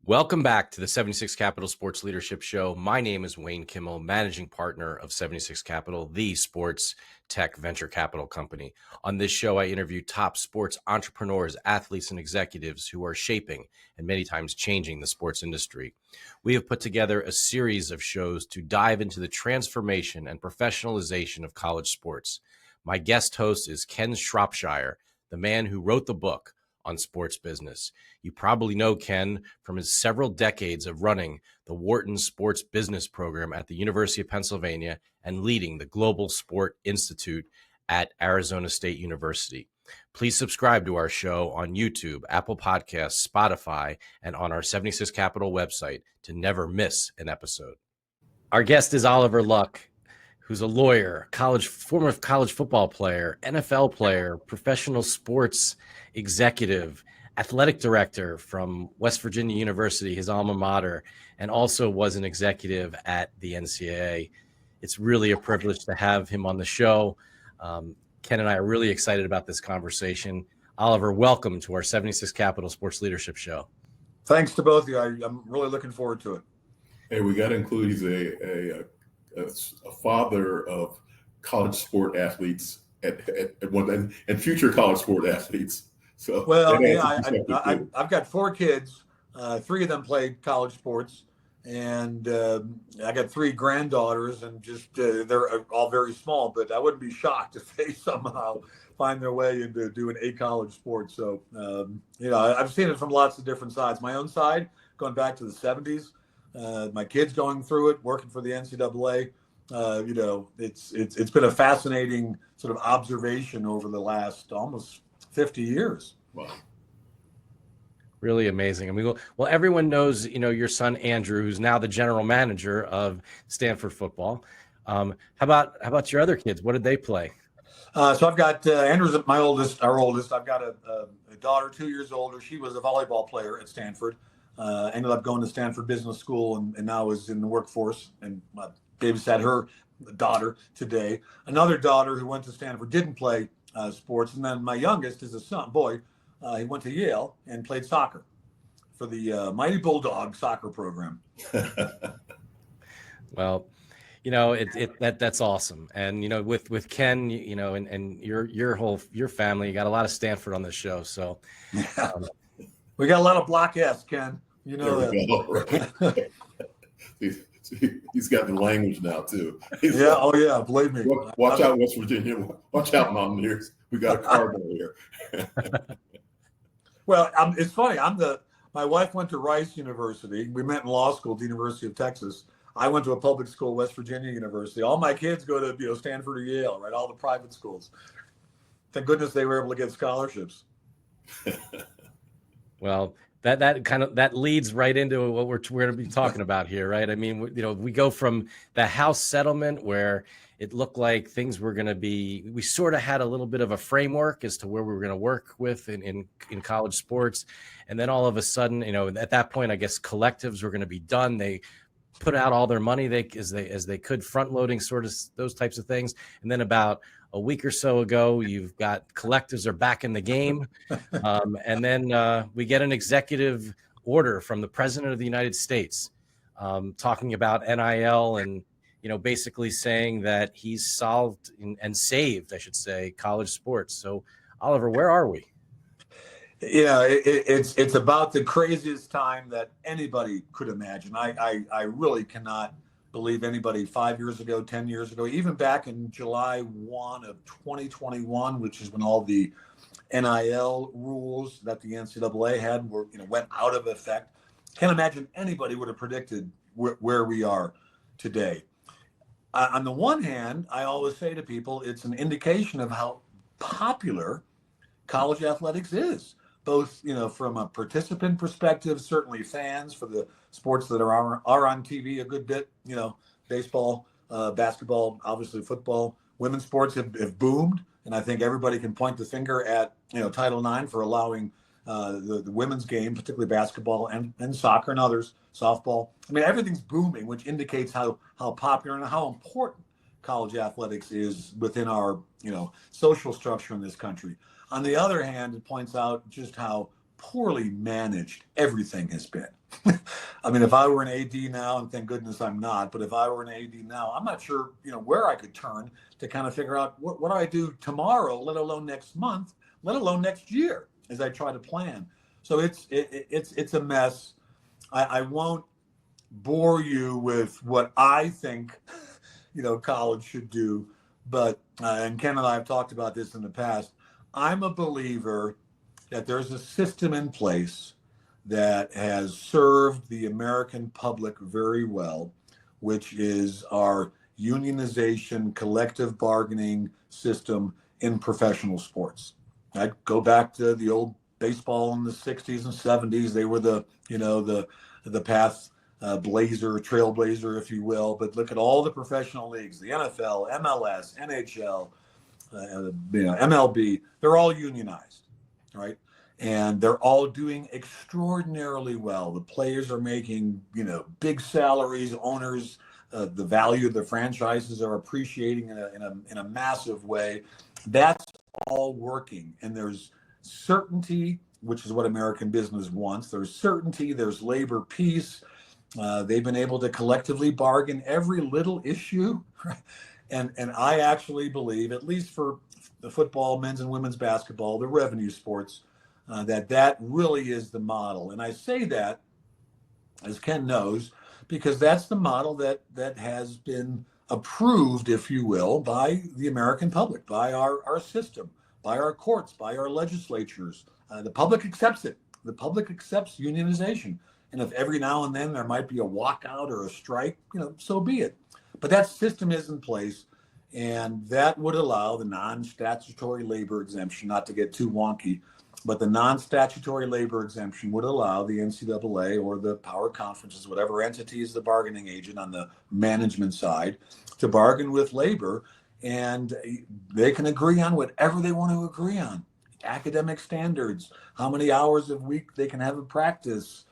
Welcome back to the 76 Capital Sports Leadership Show. My name is Wayne Kimmel, managing partner of 76 Capital, the sports tech venture capital company. On this show, I interview top sports entrepreneurs, athletes, and executives who are shaping and many times changing the sports industry. We have put together a series of shows to dive into the transformation and professionalization of college sports. My guest host is Ken Shropshire, the man who wrote the book on sports business. You probably know Ken from his several decades of running the Wharton Sports Business Program at the University of Pennsylvania and leading the Global Sport Institute at Arizona State University. Please subscribe to our show on YouTube, Apple Podcasts, Spotify, and on our 76 Capital website to never miss an episode. Our guest is Oliver Luck, who's a lawyer, former college football player, NFL player, professional sports executive, athletic director from West Virginia University, his alma mater, and also was an executive at the NCAA. It's really a privilege to have him on the show. Ken and I are really excited about this conversation. Oliver, welcome to our 76 Capital Sports Leadership Show. Thanks to both of you. I'm really looking forward to it. Hey, we got to include he's a father of college sport athletes and future college sport athletes. So, well, yeah, I've got 4 kids. 3 of them played college sports, and I got 3 granddaughters, and just they're all very small. But I wouldn't be shocked if they somehow find their way into doing a college sport. So, I've seen it from lots of different sides. My own side, going back to the 70s. My kids going through it, working for the NCAA. It's been a fascinating sort of observation over the last almost 50 years. Wow. Really amazing. I mean, well, everyone knows, your son, Andrew, who's now the general manager of Stanford football. How about your other kids? What did they play? So I've got Andrew's our oldest. I've got a daughter 2 years older. She was a volleyball player at Stanford. Ended up going to Stanford Business School and now is in the workforce, and babysat her daughter today. Another daughter who went to Stanford didn't play sports. And then my youngest is a boy. He went to Yale and played soccer for the Mighty Bulldog soccer program. Well, that's awesome. And, with Ken, and your family, you got a lot of Stanford on this show. So we got a lot of Block S, Ken. You know that. He's got the language now too. Yeah, believe me. Watch out, West Virginia. Watch out, Mountaineers. We got a cardinal here. Well, it's funny. My wife went to Rice University. We met in law school at the University of Texas. I went to a public school, West Virginia University. All my kids go to Stanford or Yale, right? All the private schools. Thank goodness they were able to get scholarships. Well, that leads right into what we're going to be talking about here, right? I mean, we go from the house settlement where it looked like things were going to be, we sort of had a little bit of a framework as to where we were going to work with in college sports. And then all of a sudden, at that point, I guess collectives were going to be done. They put out all their money as they could, front loading sort of those types of things. And then about a week or so ago, you've got collectives are back in the game. And then we get an executive order from the president of the United States talking about NIL and, basically saying that he's solved and saved, I should say, college sports. So, Oliver, where are we? It's about the craziest time that anybody could imagine. I really cannot believe anybody 5 years ago, 10 years ago, even back in July 1 of 2021, which is when all the NIL rules that the NCAA had went out of effect. Can't imagine anybody would have predicted where we are today. On the one hand, I always say to people, it's an indication of how popular college athletics is, both, from a participant perspective, certainly fans for the sports that are on TV a good bit, baseball, basketball, obviously football, women's sports have boomed. And I think everybody can point the finger at, Title IX for allowing the women's game, particularly basketball and soccer and others, softball. I mean, everything's booming, which indicates how popular and how important college athletics is within our, social structure in this country. On the other hand, it points out just how poorly managed everything has been. I mean, if I were an AD now, and thank goodness I'm not, but if I were an AD now, I'm not sure, where I could turn to kind of figure out what do I do tomorrow, let alone next month, let alone next year, as I try to plan. So it's a mess. I won't bore you with what I think, college should do, but and Ken and I have talked about this in the past. I'm a believer that there's a system in place that has served the American public very well, which is our unionization, collective bargaining system in professional sports. I go back to the old baseball in the 60s and 70s. They were the path blazer, trailblazer, if you will. But look at all the professional leagues, the NFL, MLS, NHL, MLB. They're all unionized, right? And they're all doing extraordinarily well. The players are making, big salaries. Owners, the value of the franchises are appreciating in a massive way. That's all working, and there's certainty, which is what American business wants. There's certainty. There's labor peace. They've been able to collectively bargain every little issue, and I actually believe, at least for the football, men's and women's basketball, the revenue sports, that really is the model. And I say that, as Ken knows, because that's the model that has been approved, if you will, by the American public, by our system, by our courts, by our legislatures. The public accepts it. The public accepts unionization. And if every now and then there might be a walkout or a strike, so be it. But that system is in place, and that would allow the non-statutory labor exemption, not to get too wonky, but the non-statutory labor exemption would allow the NCAA or the power conferences, whatever entity is the bargaining agent on the management side, to bargain with labor, and they can agree on whatever they want to agree on. Academic standards, how many hours a week they can have a practice,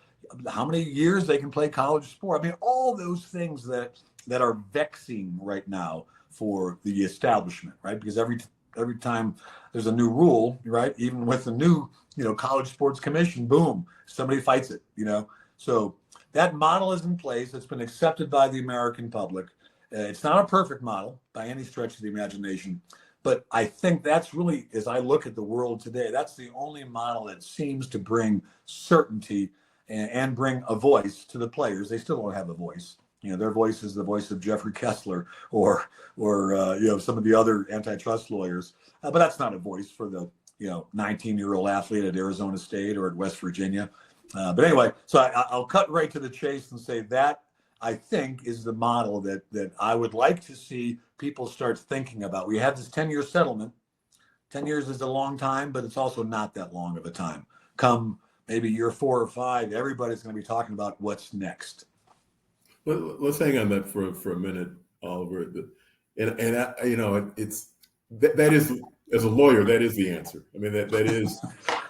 how many years they can play college sport. I mean, all those things that are vexing right now for the establishment, right? Because every time there's a new rule, right? Even with the new, college sports commission, boom, somebody fights it, So that model is in place. It's been accepted by the American public. It's not a perfect model by any stretch of the imagination, but I think that's really, as I look at the world today, that's the only model that seems to bring certainty and bring a voice to the players. They still don't have a voice. Their voice is the voice of Jeffrey Kessler or some of the other antitrust lawyers. But that's not a voice for the 19-year-old athlete at Arizona State or at West Virginia. But anyway, so I'll cut right to the chase and say that I think is the model that I would like to see people start thinking about. We have this 10-year settlement. 10 years is a long time, but it's also not that long of a time. Come maybe year 4 or 5, everybody's going to be talking about what's next. Let's hang on that for a minute, Oliver. It's that is, as a lawyer, that is the answer. I mean, that is,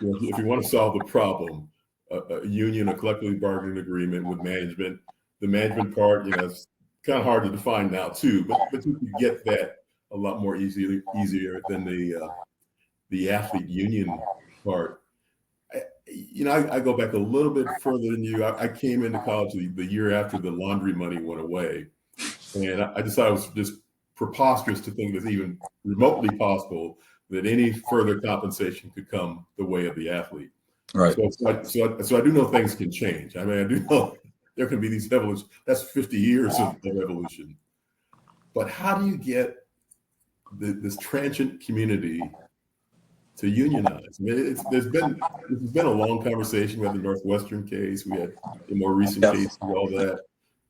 if you want to solve the problem, a union, a collectively bargaining agreement with management. The management part, it's kind of hard to define now too, but you can get that a lot more easier than the athlete union part. I go back a little bit further than you. I came into college the year after the laundry money went away. And I decided it was just preposterous to think it's even remotely possible that any further compensation could come the way of the athlete. Right. So I do know things can change. I mean, I do know there can be these evolutions. That's 50 years of evolution. But how do you get this transient community to unionize? I mean, this has been a long conversation. We had the Northwestern case. We had the more recent case and all that.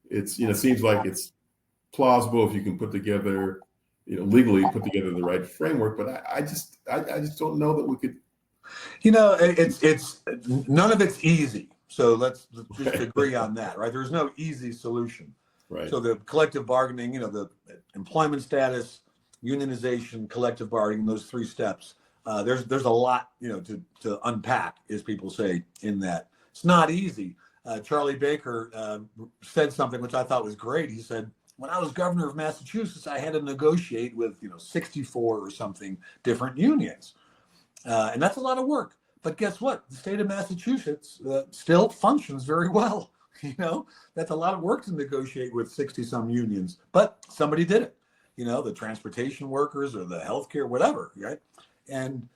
It's seems like it's plausible if you can put together, legally put together the right framework. But I just don't know that we could. It's none of it's easy. So let's just agree on that, right? There's no easy solution. Right. So the collective bargaining, the employment status, unionization, collective bargaining, those 3 steps. There's a lot, to unpack, as people say, in that. It's not easy. Charlie Baker said something which I thought was great. He said, when I was governor of Massachusetts, I had to negotiate with 64 or something different unions. And that's a lot of work. But guess what? The state of Massachusetts still functions very well. That's a lot of work to negotiate with 60 some unions, but somebody did it. The transportation workers or the healthcare, whatever, right? And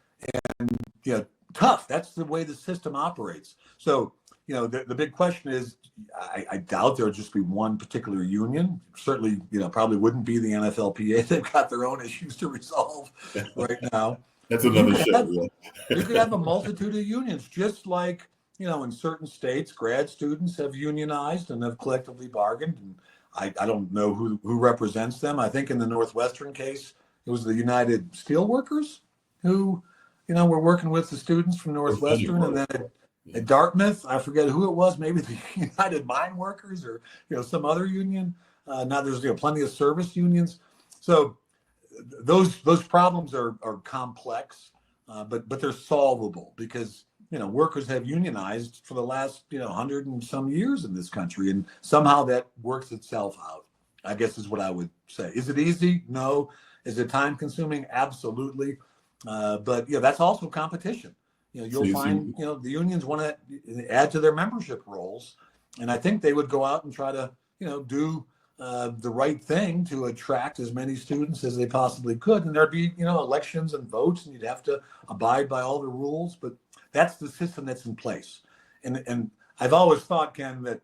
tough. That's the way the system operates. So, the big question is, I doubt there'll just be one particular union. Certainly, probably wouldn't be the NFLPA. They've got their own issues to resolve right now. That's another show. You could have a multitude of unions, just like, in certain states, grad students have unionized and have collectively bargained. And I don't know who represents them. I think in the Northwestern case, it was the United Steelworkers who, were working with the students from Northwestern. And then at Dartmouth, I forget who it was, maybe the United Mine Workers or, some other union. Now there's, plenty of service unions. So those problems are complex, but they're solvable because, workers have unionized for the last, 100 and some years in this country. And somehow that works itself out, I guess is what I would say. Is it easy? No. Is it time consuming? Absolutely. But that's also competition. You'll find, the unions want to add to their membership rolls. And I think they would go out and try to, do the right thing to attract as many students as they possibly could. And there'd be, elections and votes, and you'd have to abide by all the rules. But that's the system that's in place. And I've always thought, Ken, that,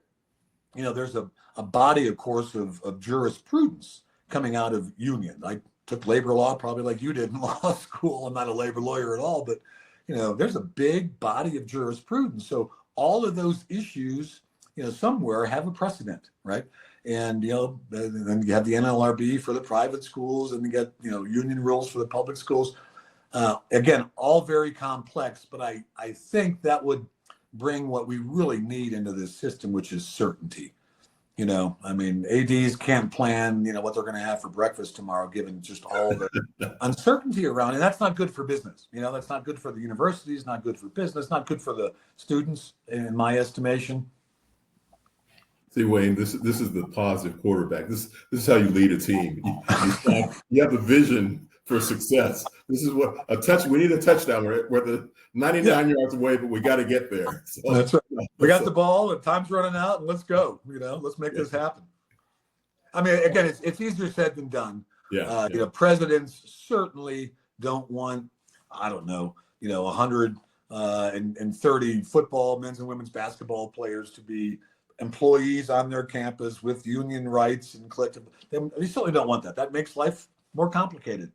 there's a body, of course, of jurisprudence coming out of union. I took labor law probably like you did in law school. I'm not a labor lawyer at all, but there's a big body of jurisprudence. So all of those issues, somewhere have a precedent, right? And, then you have the NLRB for the private schools, and you get, union rules for the public schools. Again, all very complex, but I think that would bring what we really need into this system, which is certainty. ADs can't plan, what they're going to have for breakfast tomorrow, given just all the uncertainty around. And that's not good for business. That's not good for the universities, not good for business, not good for the students, in my estimation. See, Wayne, this is the positive quarterback. This is how you lead a team. You have the vision for success. This is what we need a touchdown. We're the 99 yards away, but we got to get there. So, that's right. We got the ball and time's running out, and let's go. Let's make this happen. Again, it's easier said than done. Presidents certainly don't want, 130 football, men's and women's basketball players to be employees on their campus with union rights and collective. They certainly don't want that. That makes life more complicated.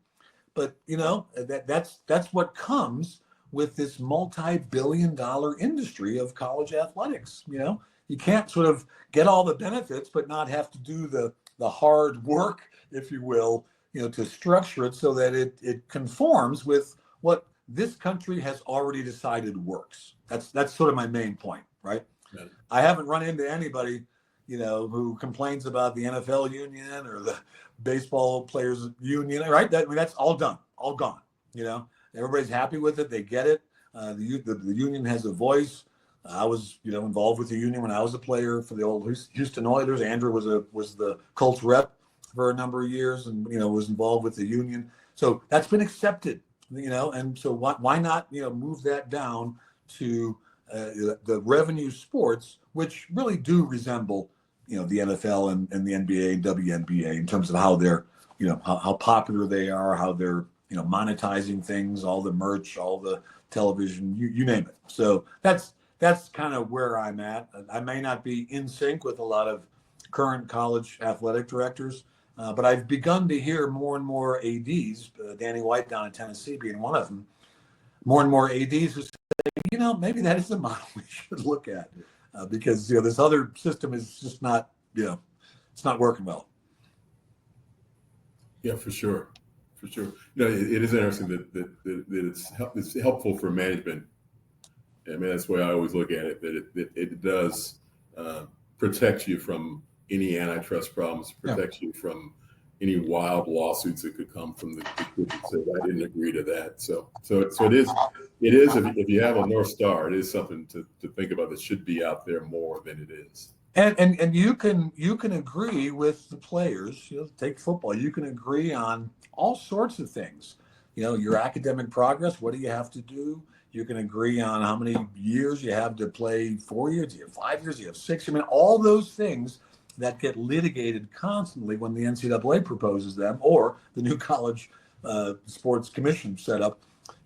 But that's what comes with this multi-billion-dollar industry of college athletics. You can't sort of get all the benefits, but not have to do the hard work, if you will, to structure it so that it conforms with what this country has already decided works. That's sort of my main point, right? Yeah. I haven't run into anybody, who complains about the NFL union or the baseball players union, right? That's all done, all gone. Everybody's happy with it. They get it. The union has a voice. I was, involved with the union when I was a player for the old Houston Oilers. Andrew was the Colts rep for a number of years, and was involved with the union. So that's been accepted, and so why not move that down to the revenue sports, which really do resemble the NFL and the NBA and WNBA in terms of how they're how popular they are, how they're monetizing things, all the merch, all the television, you name it. So that's kind of where I'm at. I may not be in sync with a lot of current college athletic directors, but I've begun to hear more and more ADs, Danny White down in Tennessee being one of them, more and more ADs who say, maybe that is a model we should look at, because this other system is just not, it's not working well. Yeah, for sure. It is interesting that it's helpful for management. That's the way I always look at it. That it does protect you from any antitrust problems, protects you from any wild lawsuits that could come from the kids that said I didn't agree to that. So it is if you have a North Star, it is something to think about that should be out there more than it is. And you can agree with the players. Take football. You can agree on all sorts of things. Your academic progress. What do you have to do? You can agree on how many years you have to play, 4 years, you have 5 years, you have 6. I mean, all those things that get litigated constantly when the NCAA proposes them or the new college sports commission set up,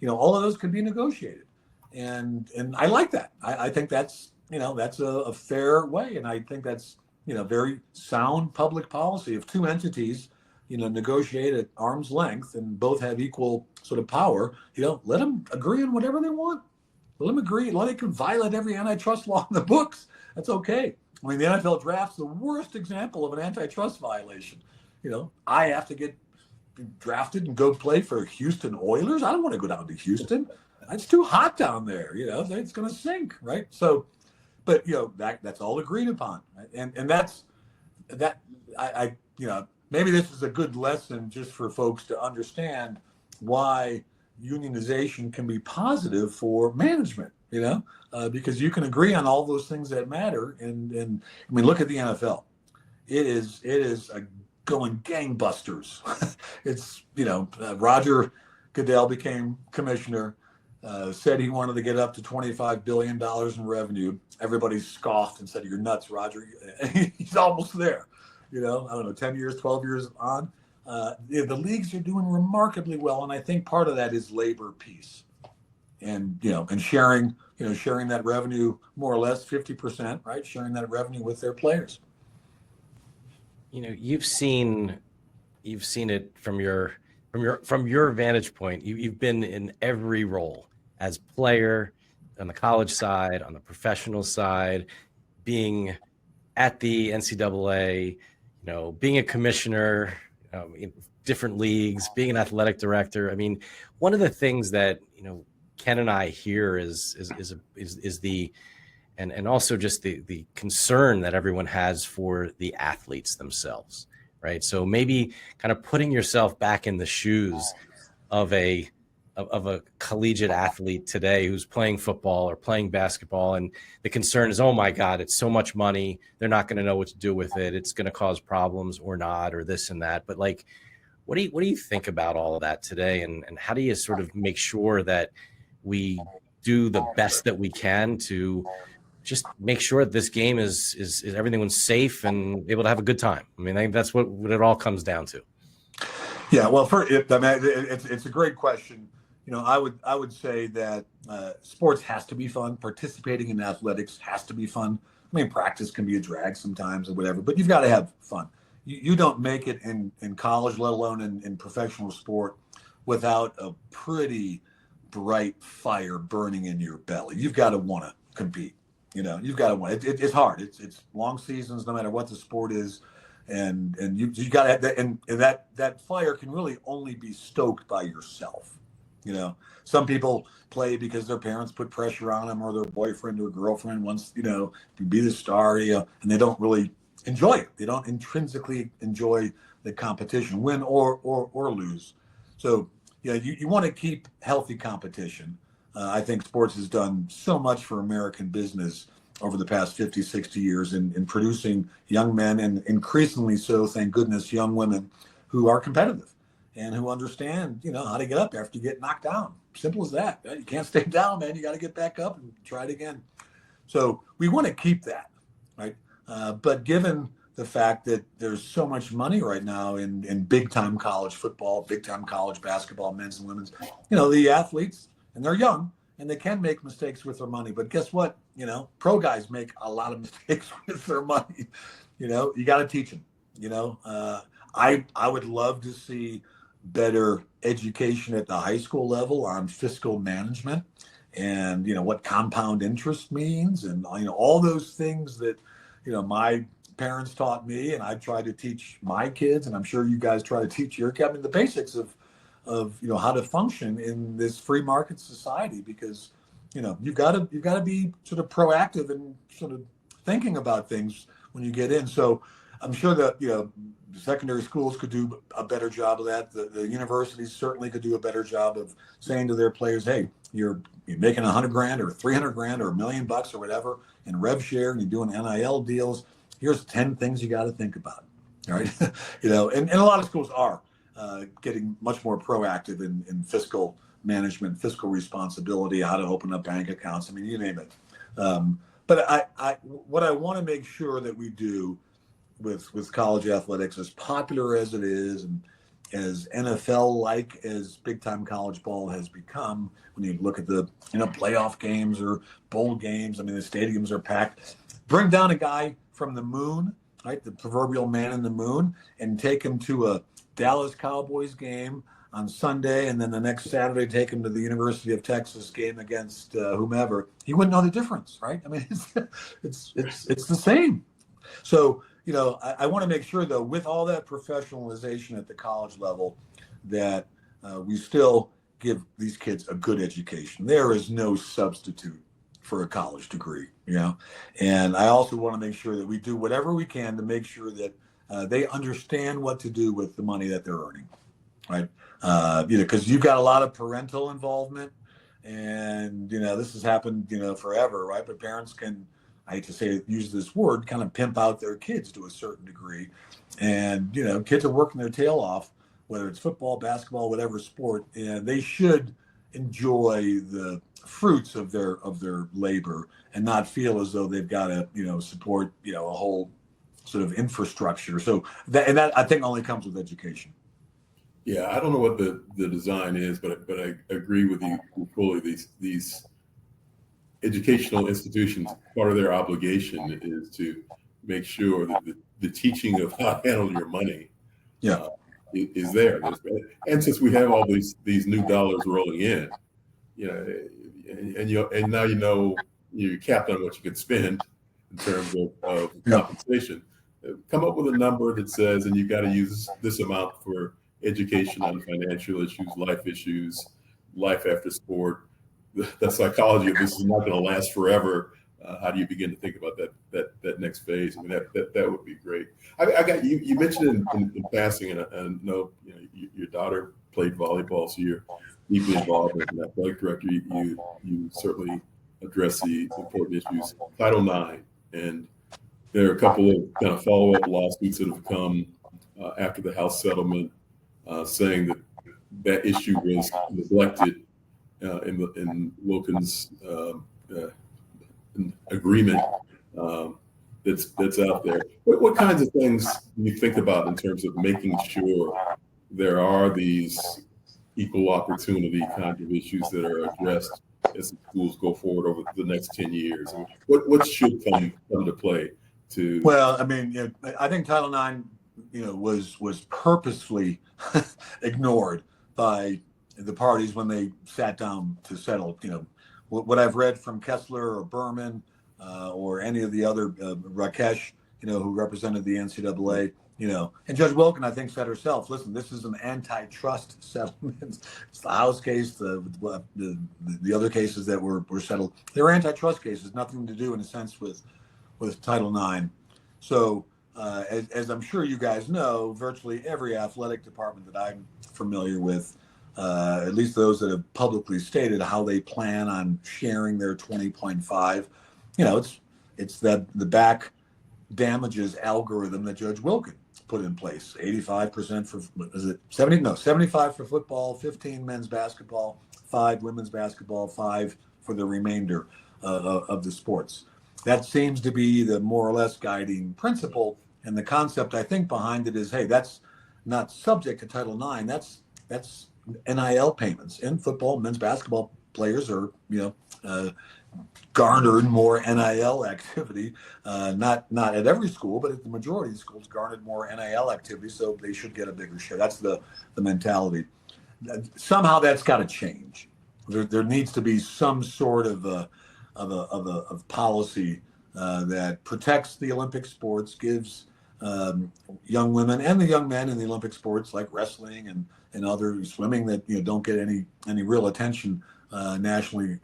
all of those can be negotiated. And I like that. I think that's, that's a fair way. And I think that's, very sound public policy. If two entities, negotiate at arm's length and both have equal sort of power, let them agree on whatever they want. Let them agree. They can violate every antitrust law in the books. That's okay. I mean, the NFL draft's the worst example of an antitrust violation. I have to get drafted and go play for Houston Oilers. I don't want to go down to Houston. It's too hot down there. It's going to sink, right? So, but that's all agreed upon, right? And that's that. I maybe this is a good lesson just for folks to understand why unionization can be positive for management. Because you can agree on all those things that matter. And I mean, look at the NFL. It is going gangbusters. It's, Roger Goodell became commissioner, said he wanted to get up to $25 billion in revenue. Everybody scoffed and said, "You're nuts, Roger." He's almost there. I don't know, 10 years, 12 years on. The leagues are doing remarkably well. And I think part of that is labor peace. And, and sharing that revenue more or less 50%, right? Sharing that revenue with their players. You've seen it from your vantage point. You've been in every role as player, on the college side, on the professional side, being at the NCAA, being a commissioner, in different leagues, being an athletic director. I mean, one of the things that, Ken and I hear is the, and also just the concern that everyone has for the athletes themselves, right? So maybe kind of putting yourself back in the shoes of a collegiate athlete today who's playing football or playing basketball, and the concern is, oh my God, it's so much money, they're not going to know what to do with it, it's going to cause problems or not, or this and that. But what do you think about all of that today, and how do you sort of make sure that we do the best that we can to just make sure that this game is everyone's safe and able to have a good time? I mean, I think that's what it all comes down to. Yeah, well, it's a great question. I would say that sports has to be fun. Participating in athletics has to be fun. I mean, practice can be a drag sometimes or whatever, but you've got to have fun. You don't make it in college, let alone in professional sport, without a pretty bright fire burning in your belly. You've got to want to compete. You've got to want it. It's hard. It's long seasons, no matter what the sport is, and you got to have that. And that fire can really only be stoked by yourself. Some people play because their parents put pressure on them, or their boyfriend or girlfriend wants to be the star. And they don't really enjoy it. They don't intrinsically enjoy the competition, win or lose. So you want to keep healthy competition. I think sports has done so much for American business over the past 50, 60 years in producing young men, and increasingly so, thank goodness, young women who are competitive and who understand, how to get up after you get knocked down. Simple as that. You can't stay down, man. You got to get back up and try it again. So we want to keep that, right? But given the fact that there's so much money right now in big-time college football, big-time college basketball, men's and women's, the athletes, and they're young, and they can make mistakes with their money. But guess what? Pro guys make a lot of mistakes with their money. You got to teach them. I would love to see better education at the high school level on fiscal management and, what compound interest means, and, all those things that, my parents taught me, and I try to teach my kids, and I'm sure you guys try to teach your kids. I mean, the basics of how to function in this free market society, because you've got to be sort of proactive and sort of thinking about things when you get in. So I'm sure that the secondary schools could do a better job of that. The universities certainly could do a better job of saying to their players, hey, you're making $100,000 or $300,000 or $1 million or whatever in rev share, and you're doing NIL deals. Here's 10 things you got to think about. All right. And a lot of schools are getting much more proactive in fiscal management, fiscal responsibility, how to open up bank accounts. I mean, you name it. But what I want to make sure that we do with college athletics, as popular as it is, and as NFL-like as big-time college ball has become, when you look at the playoff games or bowl games, I mean, the stadiums are packed. Bring down a guy from the moon, right, the proverbial man in the moon, and take him to a Dallas Cowboys game on Sunday, and then the next Saturday take him to the University of Texas game against whomever. He wouldn't know the difference, right? I mean, it's the same. So, I want to make sure, though, with all that professionalization at the college level, that we still give these kids a good education. There is no substitute for a college degree, And I also want to make sure that we do whatever we can to make sure that they understand what to do with the money that they're earning, right? Because you've got a lot of parental involvement, and this has happened, forever, right? But parents can, I hate to use this word, kind of pimp out their kids to a certain degree, and kids are working their tail off, whether it's football, basketball, whatever sport, and they should enjoy the fruits of their labor and not feel as though they've got to support a whole sort of infrastructure. So that I think only comes with education. Yeah, I don't know what the design is, but I agree with you fully. These educational institutions, part of their obligation is to make sure that the teaching of how to handle your money is there. And since we have all these new dollars rolling in, and now you're capped on what you can spend in terms of compensation. Come up with a number that says, and you've got to use this amount for education on financial issues, life issues, life after sport. The psychology of this is not going to last forever. How do you begin to think about that next phase? I mean, that would be great. I got you. You mentioned in passing, and I know your daughter played volleyball, so you're deeply involved as an athletic director. You certainly address the important issues. Title IX, and there are a couple of kind of follow-up lawsuits that have come after the House settlement, saying that issue was neglected in Wilkins' agreement that's out there. What kinds of things do you think about in terms of making sure there are these equal opportunity kind of issues that are addressed as the schools go forward over the next 10 years? I mean, what should come to play? Well, I mean, I think Title IX, was purposefully ignored by the parties when they sat down to settle. What I've read from Kessler or Berman or any of the other Rakesh, who represented the NCAA, and Judge Wilkin, I think, said herself, listen, this is an antitrust settlement. It's the House case, the other cases that were settled. They were antitrust cases, nothing to do in a sense with Title IX. So as I'm sure you guys know, virtually every athletic department that I'm familiar with, at least those that have publicly stated how they plan on sharing their 20.5, it's the back damages algorithm that Judge Wilkin put in place. 85% for, is it 70? No, 75 for football, 15 men's basketball, 5 women's basketball, 5 for the remainder of the sports. That seems to be the more or less guiding principle. And the concept, I think, behind it is, hey, that's not subject to Title IX. That's NIL payments. In football, men's basketball players are, garnered more NIL activity. Not at every school, but at the majority of schools garnered more NIL activity, so they should get a bigger share. That's the mentality. Somehow that's got to change. There needs to be some sort of policy that protects the Olympic sports, gives young women and the young men in the Olympic sports like wrestling and other swimming that don't get any real attention nationally,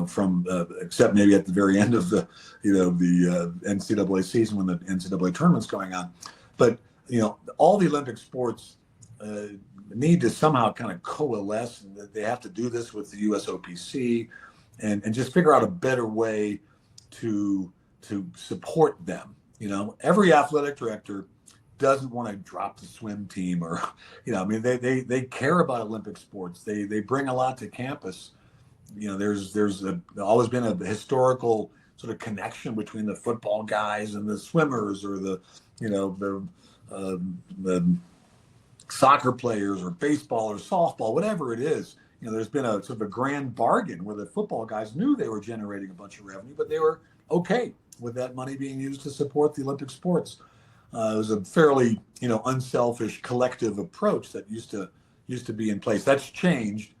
from except maybe at the very end of the NCAA season when the NCAA tournament's going on. But all the Olympic sports need to somehow kind of coalesce, and they have to do this with the USOPC and just figure out a better way to support them. Every athletic director doesn't want to drop the swim team, or, I mean, they care about Olympic sports. They bring a lot to campus. There's always been a historical sort of connection between the football guys and the swimmers, or the soccer players, or baseball or softball, whatever it is. There's been a sort of a grand bargain where the football guys knew they were generating a bunch of revenue, but they were okay with that money being used to support the Olympic sports. It was a fairly, unselfish collective approach that used to be in place. That's changed,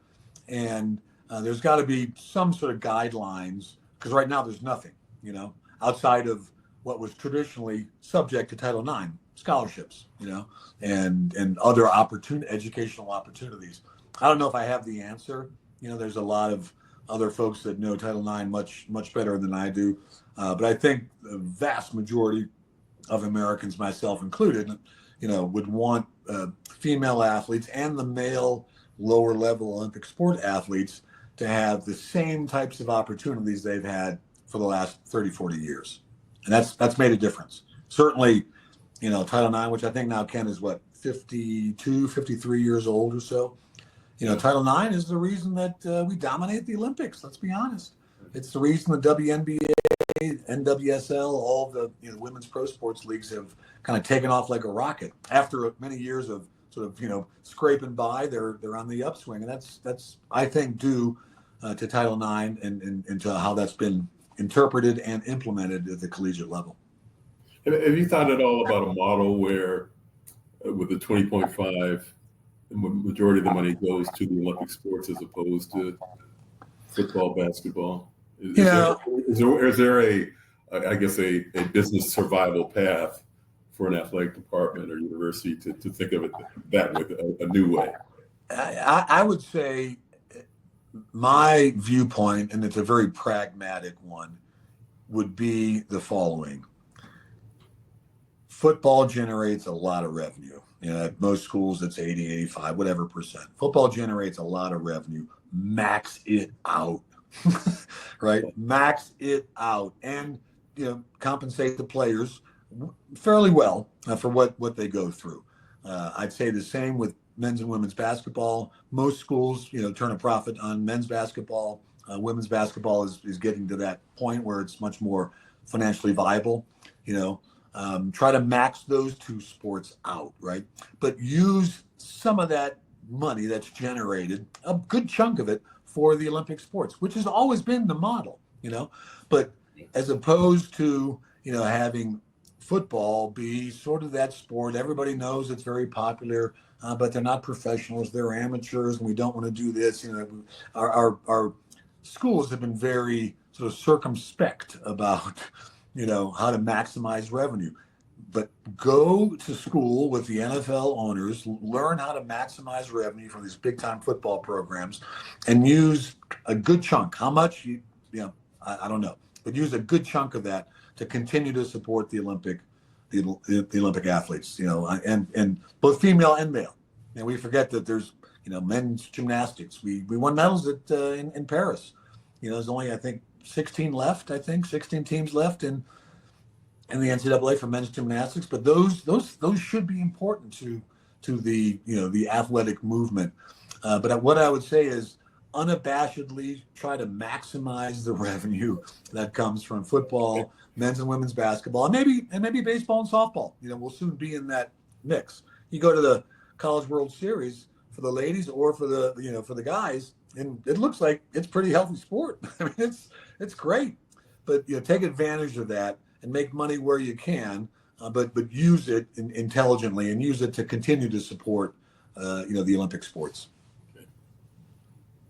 and there's got to be some sort of guidelines, because right now there's nothing, outside of what was traditionally subject to Title IX scholarships, and other educational opportunities. I don't know if I have the answer. There's a lot of other folks that know Title IX much better than I do. But I think the vast majority of Americans, myself included, would want female athletes and the male lower level Olympic sport athletes to have the same types of opportunities they've had for the last 30, 40 years. And that's made a difference. Certainly, Title IX, which I think now Ken is 52, 53 years old or so. Title IX is the reason that we dominate the Olympics. Let's be honest. It's the reason the WNBA, NWSL, all the women's pro sports leagues have kind of taken off like a rocket. After many years of sort of scraping by, they're on the upswing, and that's I think due to Title IX and to how that's been interpreted and implemented at the collegiate level. Have you thought at all about a model where, with the 20.5, the majority of the money goes to the Olympic sports as opposed to football, basketball? Is there a business survival path for an athletic department or university to think of it that way, a new way? I would say my viewpoint, and it's a very pragmatic one, would be the following. Football generates a lot of revenue. At most schools, it's 80, 85, whatever percent. Football generates a lot of revenue. Max it out, right? Max it out, and compensate the players fairly well for what they go through. I'd say the same with men's and women's basketball. Most schools, turn a profit on men's basketball. Women's basketball is getting to that point where it's much more financially viable. Try to max those two sports out, right? But use some of that money that's generated, a good chunk of it, for the Olympic sports, which has always been the model, But as opposed to, having football be sort of that sport, everybody knows it's very popular, but they're not professionals, they're amateurs, and we don't want to do this. Our schools have been very sort of circumspect about how to maximize revenue. But go to school with the NFL owners, learn how to maximize revenue from these big-time football programs, and use a good chunk. How much? I don't know, but use a good chunk of that to continue to support the Olympic athletes. And both female and male. And we forget that there's men's gymnastics. We won medals in Paris. There's only, I think, 16 teams left in the NCAA for men's gymnastics, but those should be important to the athletic movement. But what I would say is unabashedly try to maximize the revenue that comes from football, men's and women's basketball, and maybe baseball and softball. We'll soon be in that mix. You go to the College World Series for the ladies or for the guys, and it looks like it's pretty healthy sport. I mean, it's great, but take advantage of that and make money where you can, but use it intelligently and use it to continue to support the Olympic sports.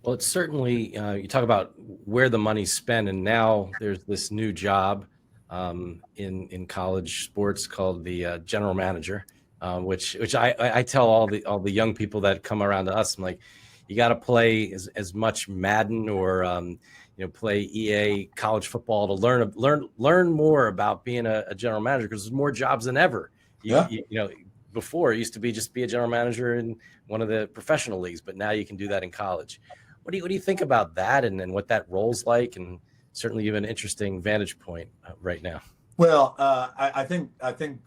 Well, it's certainly you talk about where the money's spent, and now there's this new job in college sports called the general manager, which I tell all the young people that come around to us, I'm like, you got to play as much Madden or play EA college football to learn more about being a general manager, because there's more jobs than ever. Before it used to be just be a general manager in one of the professional leagues, but now you can do that in college. What do you think about that and what that role's like? And certainly you have an interesting vantage point right now. Well, I think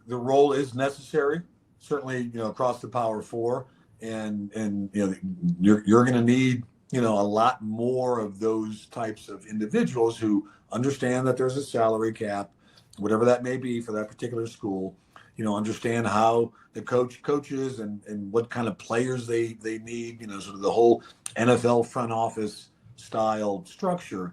the role is necessary. certainly, across the Power Four, and you're going to need, a lot more of those types of individuals who understand that there's a salary cap, whatever that may be for that particular school. Understand how the coaches and what kind of players they need. Sort of the whole NFL front office style structure,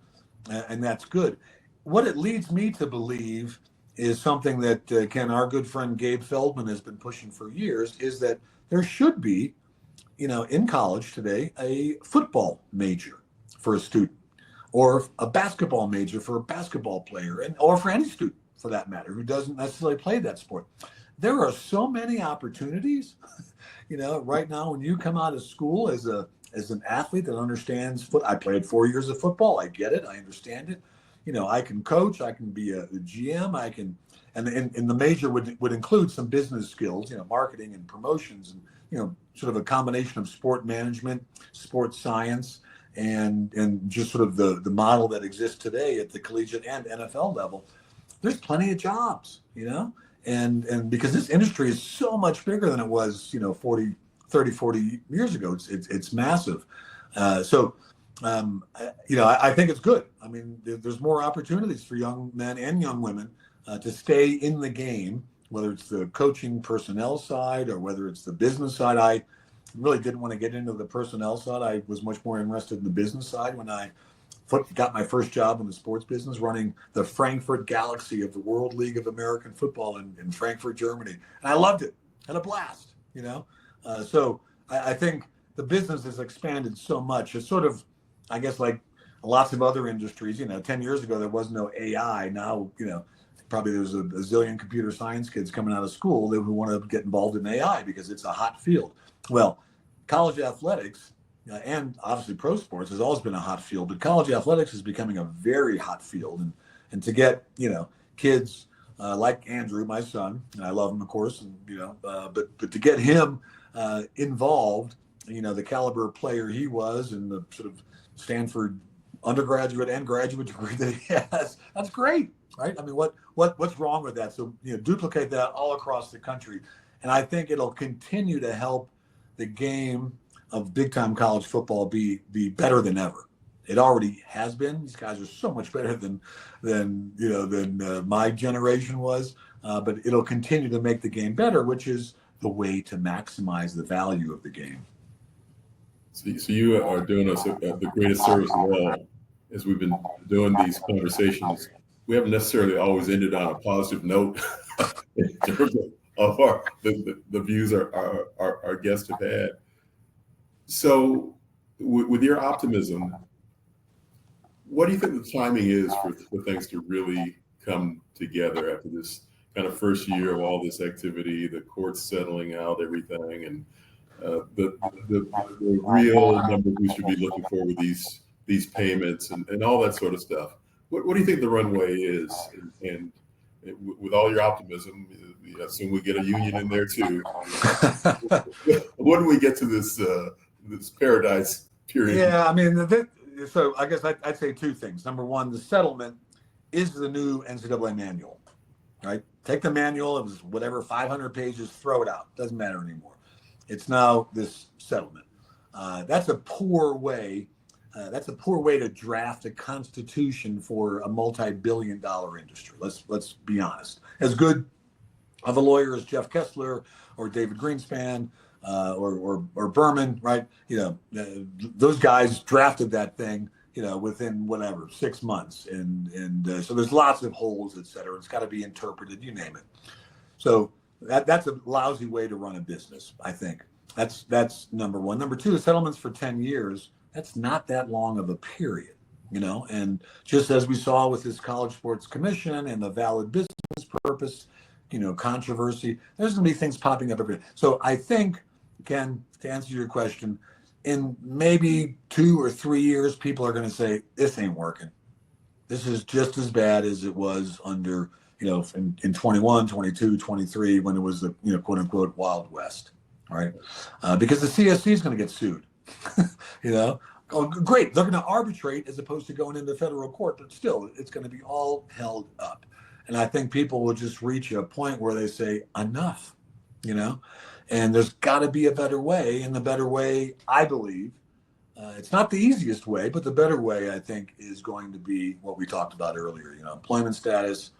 and that's good. What it leads me to believe is something that Ken, our good friend Gabe Feldman, has been pushing for years, is that there should be, in college today, a football major for a student, or a basketball major for a basketball player, or for any student for that matter who doesn't necessarily play that sport. There are so many opportunities, right now when you come out of school as an athlete that understands I played 4 years of football. I get it. I understand it. I can coach. I can be a GM. I can, and the major would include some business skills, marketing and promotions, and sort of a combination of sport management, sports science, and just sort of the model that exists today at the collegiate and NFL level. There's plenty of jobs, and because this industry is so much bigger than it was, 40 years ago. It's massive. I think it's good. I mean, there's more opportunities for young men and young women to stay in the game, whether it's the coaching personnel side or whether it's the business side. I really didn't want to get into the personnel side. I was much more interested in the business side when I got my first job in the sports business, running the Frankfurt Galaxy of the World League of American Football in Frankfurt, Germany. And I loved it. Had a blast, So I think the business has expanded so much. It's sort of, I guess, like lots of other industries, 10 years ago, there was no AI. Now, probably there's a zillion computer science kids coming out of school who want to get involved in AI because it's a hot field. Well, college athletics, and obviously pro sports, has always been a hot field, but college athletics is becoming a very hot field. And to get, kids like Andrew, my son, and I love him, of course, and, but to get him involved, the caliber player he was, and the sort of Stanford undergraduate and graduate degree that he has, that's great, right? I mean, what's wrong with that? So, duplicate that all across the country. And I think it'll continue to help the game of big time college football be better than ever. It already has been. These guys are so much better than my generation was, but it'll continue to make the game better, which is the way to maximize the value of the game. So you are doing us the greatest service of all, as we've been doing these conversations. We haven't necessarily always ended on a positive note in terms of the views our guests have had. So with your optimism, what do you think the timing is for things to really come together after this kind of first year of all this activity, the courts settling out everything, and the real numbers we should be looking for with these payments and all that sort of stuff? What do you think the runway is? And with all your optimism, I assume we get a union in there too. When do we get to this paradise period? Yeah, I mean, so I guess I'd say two things. Number one, the settlement is the new NCAA manual, right? Take the manual, it was whatever, 500 pages, throw it out. Doesn't matter anymore. It's now this settlement. That's a poor way to draft a constitution for a multi-billion-dollar industry. Let's be honest. As good of a lawyer as Jeff Kessler or David Greenspan or Berman, right? Those guys drafted that thing, within 6 months, and so there's lots of holes, et cetera. It's got to be interpreted, you name it. So that's a lousy way to run a business, I think. That's number one. Number two, the settlements for 10 years. That's not that long of a period, and just as we saw with this College Sports Commission and the valid business purpose, controversy, there's going to be things popping up every day. So I think, Ken, to answer your question, in maybe 2 or 3 years, people are going to say, this ain't working. This is just as bad as it was under, in 21, 22, 23, when it was the, quote unquote, Wild West, right? Because the CSC is going to get sued. Oh, great. They're going to arbitrate as opposed to going into federal court, but still, it's going to be all held up. And I think people will just reach a point where they say, enough. And there's got to be a better way. And the better way, I believe, it's not the easiest way, but the better way, I think, is going to be what we talked about earlier, employment status,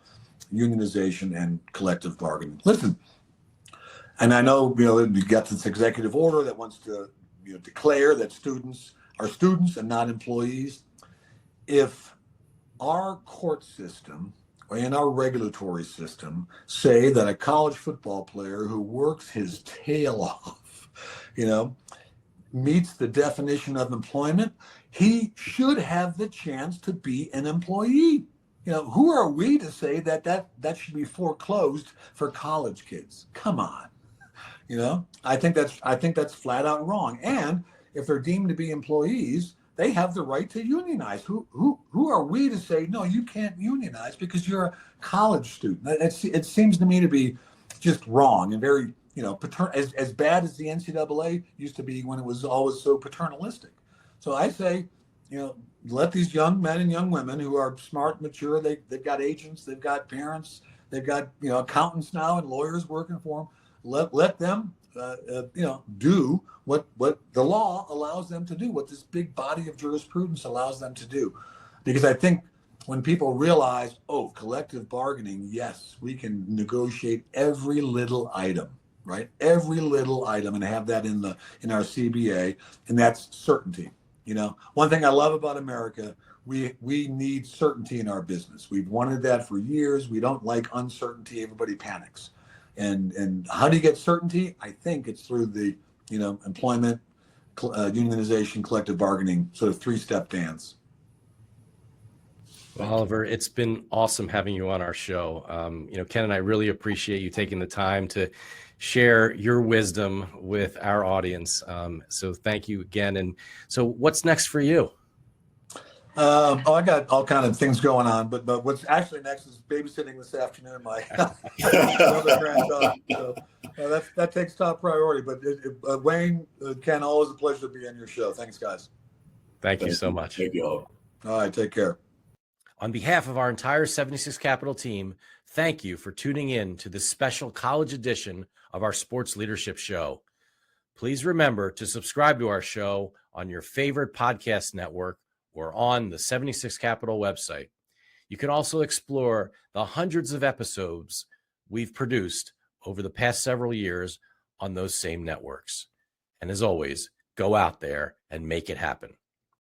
unionization, and collective bargaining. Listen, and I know, you got this executive order that wants to declare that students are students and not employees. If our court system and our regulatory system say that a college football player who works his tail off, meets the definition of employment, he should have the chance to be an employee. Who are we to say that should be foreclosed for college kids? Come on. I think that's flat out wrong. And if they're deemed to be employees, they have the right to unionize. Who are we to say, no, you can't unionize because you're a college student? It seems to me to be just wrong and very, as bad as the NCAA used to be when it was always so paternalistic. So I say, let these young men and young women who are smart, mature, they've got agents, they've got parents, they've got, accountants now and lawyers working for them. Let them, do what the law allows them to do, what this big body of jurisprudence allows them to do. Because I think when people realize, collective bargaining, yes, we can negotiate every little item, right? Every little item, and have that in our CBA, and that's certainty. One thing I love about America, we need certainty in our business. We've wanted that for years. We don't like uncertainty. Everybody panics. And how do you get certainty? I think it's through the, employment, unionization, collective bargaining, sort of three-step dance. Well, Oliver, it's been awesome having you on our show. Ken and I really appreciate you taking the time to share your wisdom with our audience. So thank you again. And so what's next for you? I got all kind of things going on, but what's actually next is babysitting this afternoon, my other granddaughter. So that takes top priority. But Wayne, Ken, always a pleasure to be on your show. Thanks, guys. Thank you so much. Thank you all. All right, take care. On behalf of our entire 76 Capital team, thank you for tuning in to this special college edition of our Sports Leadership Show. Please remember to subscribe to our show on your favorite podcast network or on the 76 Capital website. You can also explore the hundreds of episodes we've produced over the past several years on those same networks. And as always, go out there and make it happen.